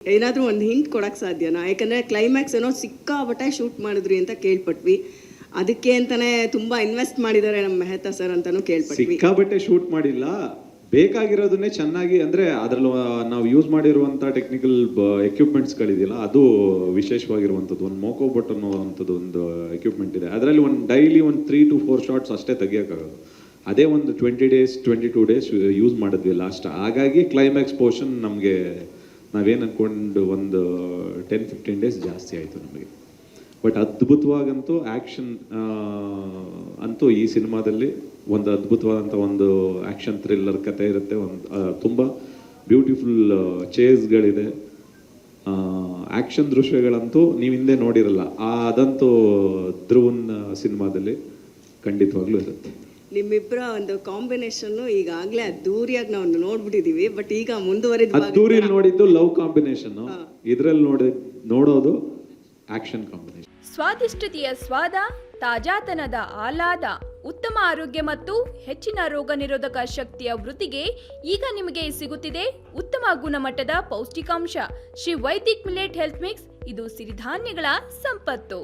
ಏನಾದರೂ ಒಂದು ಹಿಂಟ್ ಕೊಡಕ್ಕೆ ಸಾಧ್ಯನಾ? ಯಾಕಂದರೆ ಕ್ಲೈಮ್ಯಾಕ್ಸ್ ಏನೋ ಸಿಕ್ಕಾಪಟ್ಟೆ ಶೂಟ್ ಮಾಡಿದ್ರಿ ಅಂತ ಕೇಳ್ಪಟ್ವಿ. ಅದಕ್ಕೆ ಅಂತಾನೆ ತುಂಬಾ ಇನ್ವೆಸ್ಟ್ ಮಾಡಿದ್ದಾರೆ ನಮ್ಮ ಮೆಹ್ತಾ ಸರ್ ಅಂತಾನೂ ಕೇಳ್ಪಟ್ವಿ. ಸಿಕ್ಕಾಪಟ್ಟೆ ಶೂಟ್ ಮಾಡಿಲ್ಲ, ಬೇಕಾಗಿರೋದನ್ನೇ ಚೆನ್ನಾಗಿ, ಅಂದರೆ ಅದರಲ್ಲಿ ನಾವು ಯೂಸ್ ಮಾಡಿರುವಂಥ ಟೆಕ್ನಿಕಲ್ ಎಕ್ವಿಪ್ಮೆಂಟ್ಸ್ಗಳಿದೆಯಲ್ಲ ಅದು ವಿಶೇಷವಾಗಿರುವಂಥದ್ದು. ಒಂದು ಮೋಕೋಬೋಟ್ ಅನ್ನೋವಂಥದ್ದು ಒಂದು ಎಕ್ವಿಪ್ಮೆಂಟ್ ಇದೆ, ಅದರಲ್ಲಿ ಒಂದು ಡೈಲಿ ಒಂದು 3 to 4 ಶಾಟ್ಸ್ ಅಷ್ಟೇ ತೆಗಿಯೋಕ್ಕಾಗೋದು. ಅದೇ ಒಂದು 20 days 22 days ಯೂಸ್ ಮಾಡಿದ್ವಿ ಲಾಸ್ಟ್. ಹಾಗಾಗಿ ಕ್ಲೈಮ್ಯಾಕ್ಸ್ ಪೋರ್ಷನ್ ನಮಗೆ ನಾವೇನು ಅಂದ್ಕೊಂಡು ಒಂದು 10-15 days ಜಾಸ್ತಿ ಆಯಿತು ನಮಗೆ. ಬಟ್ ಅದ್ಭುತವಾಗಂತೂ ಆ್ಯಕ್ಷನ್ ಅಂತೂ ಈ ಸಿನಿಮಾದಲ್ಲಿ ಒಂದು ಅದ್ಭುತವಾದಂಥ ಒಂದು ಆ್ಯಕ್ಷನ್ ಥ್ರಿಲ್ಲರ್ ಕಥೆ ಇರುತ್ತೆ. ಒಂದು ತುಂಬ ಬ್ಯೂಟಿಫುಲ್ ಚೇಸ್ಗಳಿದೆ, ಆ್ಯಕ್ಷನ್ ದೃಶ್ಯಗಳಂತೂ ನೀವು ಹಿಂದೆ ನೋಡಿರಲ್ಲ. ಅದಂತೂ ಧ್ರುವನ್ ಸಿನಿಮಾದಲ್ಲಿ ಖಂಡಿತವಾಗ್ಲೂ ಇರುತ್ತೆ. ನಿಮ್ಮಿಬ್ಬರ ಒಂದು ಕಾಂಬಿನೇಷನ್ನು ಈಗಾಗಲೇ ಅದ್ದೂರಿಯಾಗಿ ನಾವು ನೋಡ್ಬಿಟ್ಟಿದೀವಿ. ಬಟ್ ಈಗ ಮುಂದುವರೆದ ಅದ್ದೂರಿಯಲ್ಲಿ ನೋಡಿದ್ದು ಲವ್ ಕಾಂಬಿನೇಷನ್, ಇದರಲ್ಲಿ ನೋಡೋದು ಆಕ್ಷನ್ ಕಾಂಬಿನೇಷನ್. ಸ್ವಾದಿಷ್ಟತೆಯ ಸ್ವಾದ, ತಾಜಾತನದ ಆಹ್ಲಾದ, ಉತ್ತಮ ಆರೋಗ್ಯ ಮತ್ತು ಹೆಚ್ಚಿನ ರೋಗ ನಿರೋಧಕ ಶಕ್ತಿಯ ವೃದ್ಧಿಗೆ ಈಗ ನಿಮಗೆ ಸಿಗುತ್ತಿದೆ ಉತ್ತಮ ಗುಣಮಟ್ಟದ ಪೌಷ್ಟಿಕಾಂಶ Shri Vaidik millet health mix. ಇದು ಸಿರಿಧಾನ್ಯಗಳ ಸಂಪತ್ತು.